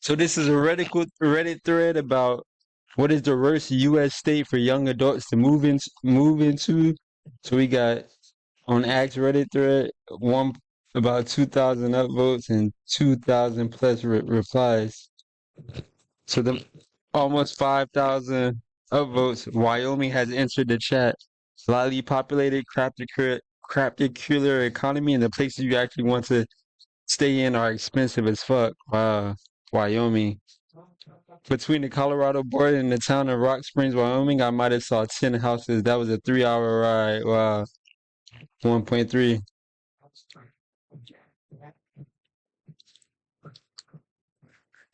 So this is a Reddit thread about what is the worst U.S. state for young adults to move into. So we got on Ask Reddit thread one about 2,000 upvotes and 2,000 plus replies. So the almost 5,000 upvotes. Wyoming has entered the chat. Slightly populated, craptacular economy, and the places you actually want to stay in are expensive as fuck. Wow, Wyoming. Between the Colorado border and the town of Rock Springs, Wyoming, I might have saw 10 houses. That was a 3 hour ride. Wow, 1.3.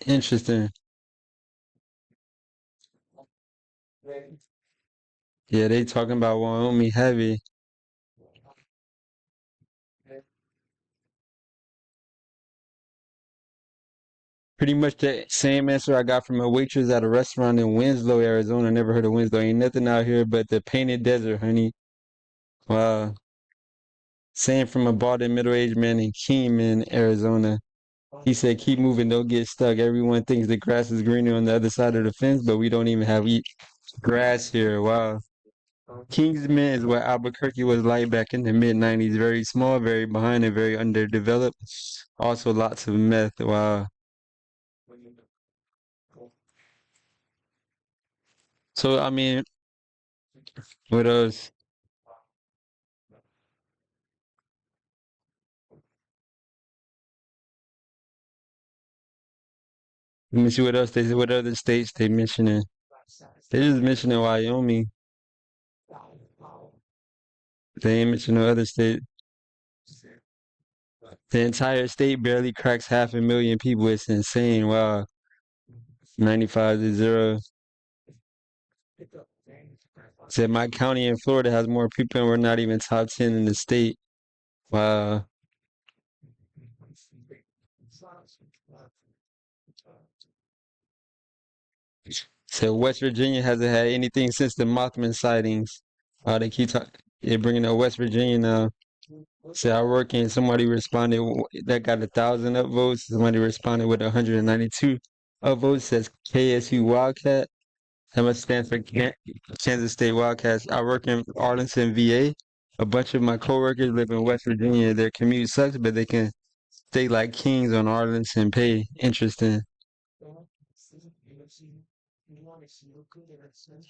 Interesting. Yeah, they talking about Wyoming heavy. Pretty much the same answer I got from a waitress at a restaurant in Winslow, Arizona. Never heard of Winslow. Ain't nothing out here but the painted desert, honey. Wow. Same from a bald and middle-aged man in Kingman, Arizona. He said, keep moving, don't get stuck. Everyone thinks the grass is greener on the other side of the fence, but we don't even have grass here. Wow. Kingsman is what Albuquerque was like back in the mid 90s. Very small, very behind, and very underdeveloped. Also, lots of meth. Wow. So, I mean, what else? Let me see what else what other states they mentioning. They just mentioning Wyoming. They ain't mentioning no other state. The entire state barely cracks 500,000 people. It's insane. Wow. 95 to 0. Said my county in Florida has more people and we're not even top 10 in the state. Wow. Said West Virginia hasn't had anything since the Mothman sightings. They keep talking. They're bringing up West Virginia now. Said I work in. Somebody responded that got 1,000 upvotes. Somebody responded with 192 upvotes. Says KSU Wildcat. That must stand for Kansas State Wildcats. I work in Arlington, VA. A bunch of my coworkers live in West Virginia. Their commute sucks, but they can stay like kings on Arlington pay. Interesting.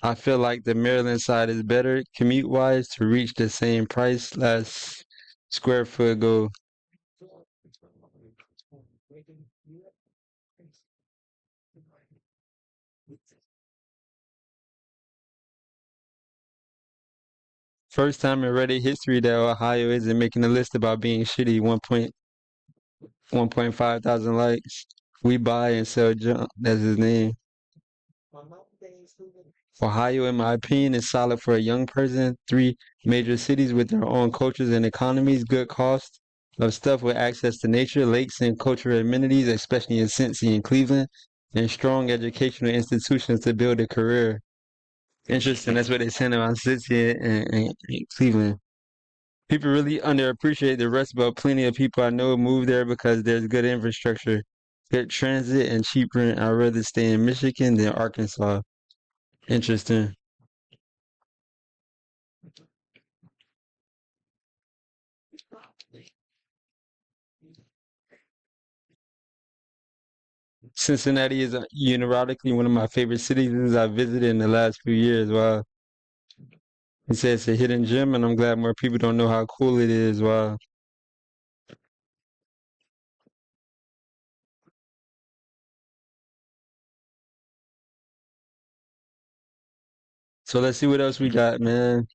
I feel like the Maryland side is better commute wise to reach the same price less square foot go. First time in Reddit history that Ohio isn't making a list about being shitty. 1.5 thousand likes. We buy and sell junk. That's his name. Ohio, in my opinion, is solid for a young person. Three major cities with their own cultures and economies, good cost of stuff with access to nature, lakes, and cultural amenities, especially in Cincy and Cleveland, and strong educational institutions to build a career. Interesting. That's what they sent around Cincy and Cleveland. People really underappreciate the rest, but plenty of people I know move there because there's good infrastructure, good transit, and cheap rent. I'd rather stay in Michigan than Arkansas. Interesting. Cincinnati is unironically one of my favorite cities I visited in the last few years. Wow. He said it's a hidden gem, and I'm glad more people don't know how cool it is. Wow. So let's see what else we got, man.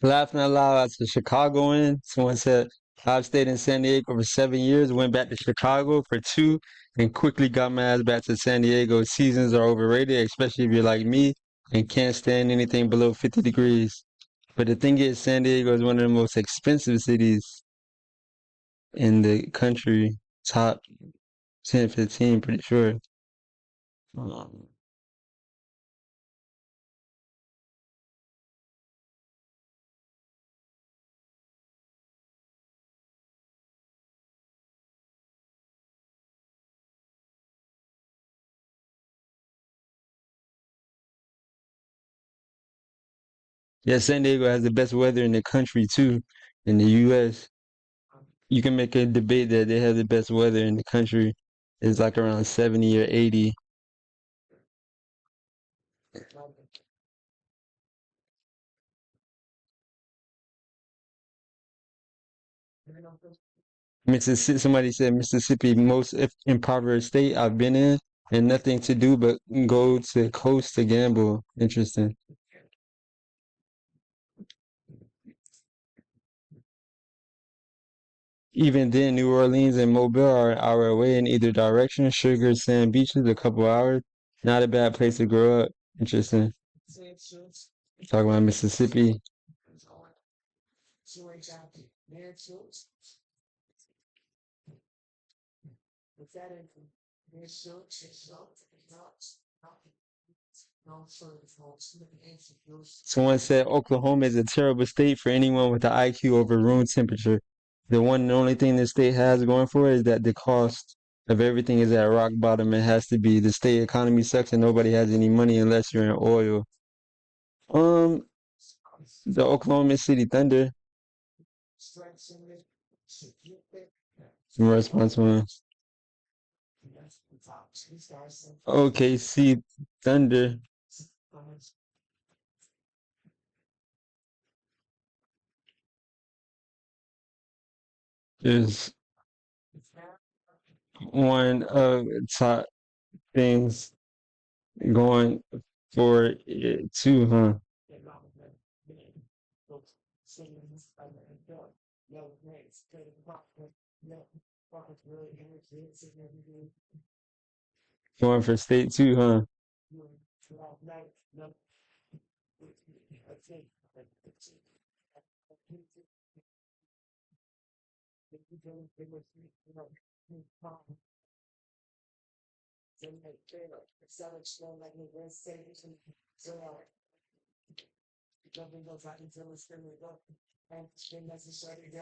Laughing out loud as a Chicagoan, someone said I've stayed in San Diego for 7 years, went back to Chicago for two, and quickly got my ass back to San Diego. Seasons are overrated, especially if you're like me and can't stand anything below 50 degrees. But the thing is, San Diego is one of the most expensive cities in the country, top 10, 15, pretty sure. Um, yeah, San Diego has the best weather in the country too, in the U.S. You can make a debate that they have the best weather in the country. It's like around 70 or 80. Mississippi, somebody said Mississippi, most impoverished state I've been in, and nothing to do but go to coast to gamble. Interesting. Even then, New Orleans and Mobile are an hour away in either direction. Sugar Sand Beaches, a couple hours. Not a bad place to grow up. Interesting. Talking about Mississippi. Someone said Oklahoma is a terrible state for anyone with an IQ over room temperature. The one and only thing the state has going for it is that the cost of everything is at rock bottom. It has to be. The state economy sucks and nobody has any money unless you're in oil. Um, the Oklahoma City Thunder. Some response one. OKC Thunder is one of the top things going for it too, huh? Going for state too, huh?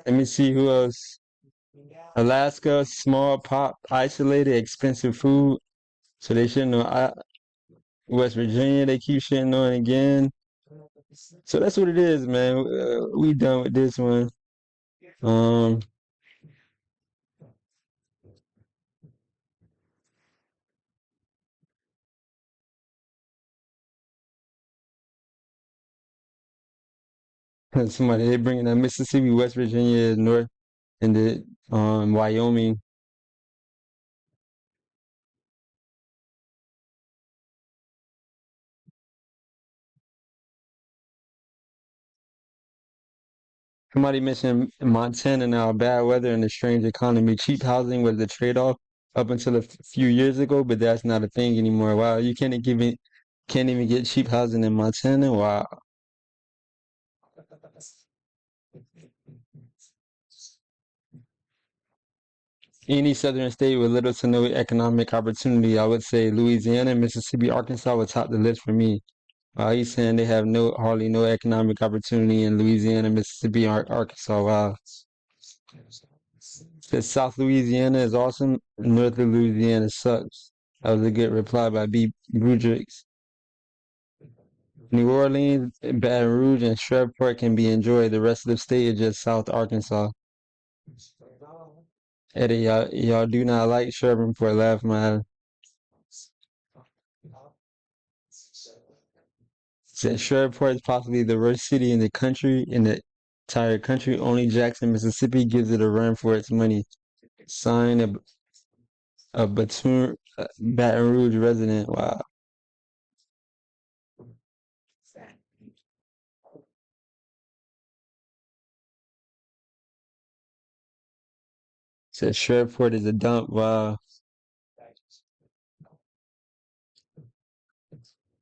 Let me see who else. Alaska, small pop, isolated, expensive food. So they shouldn't know. West Virginia, they keep shitting on again. So that's what it is, man. We done with this one. Um, somebody they bringing up Mississippi, West Virginia, North, and the Wyoming. Somebody mentioned Montana now, bad weather and a strange economy. Cheap housing was the trade-off up until a few years ago, but that's not a thing anymore. Wow, you can't even get cheap housing in Montana. Wow. Any southern state with little to no economic opportunity, I would say Louisiana, Mississippi, Arkansas would top the list for me. He's saying they have hardly no economic opportunity in Louisiana, Mississippi, Arkansas. Wow. Says South Louisiana is awesome. North Louisiana sucks. That was a good reply by B. Brudrix. New Orleans, Baton Rouge, and Shreveport can be enjoyed. The rest of the state is just South Arkansas. Eddie, y'all do not like Shreveport, laugh my said Shreveport is possibly the worst city in the country, in the entire country. Only Jackson, Mississippi gives it a run for its money. Sign a Baton Rouge resident. Wow. Said Shreveport is a dump. Wow.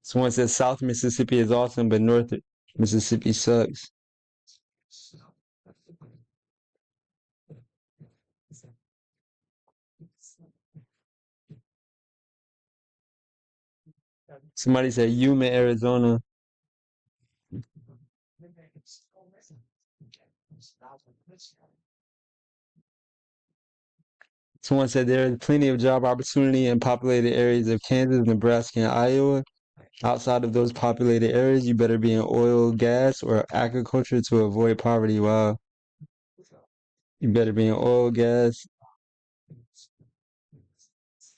Someone said South Mississippi is awesome, but North Mississippi sucks. Somebody said Yuma, Arizona. Someone said there is plenty of job opportunity in populated areas of Kansas, Nebraska, and Iowa. Outside of those populated areas, you better be in oil, gas, or agriculture to avoid poverty. Wow. You better be in oil, gas.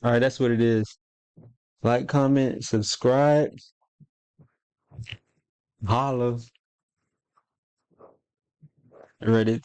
All right, that's what it is. Like, comment, subscribe. Holla. Ready?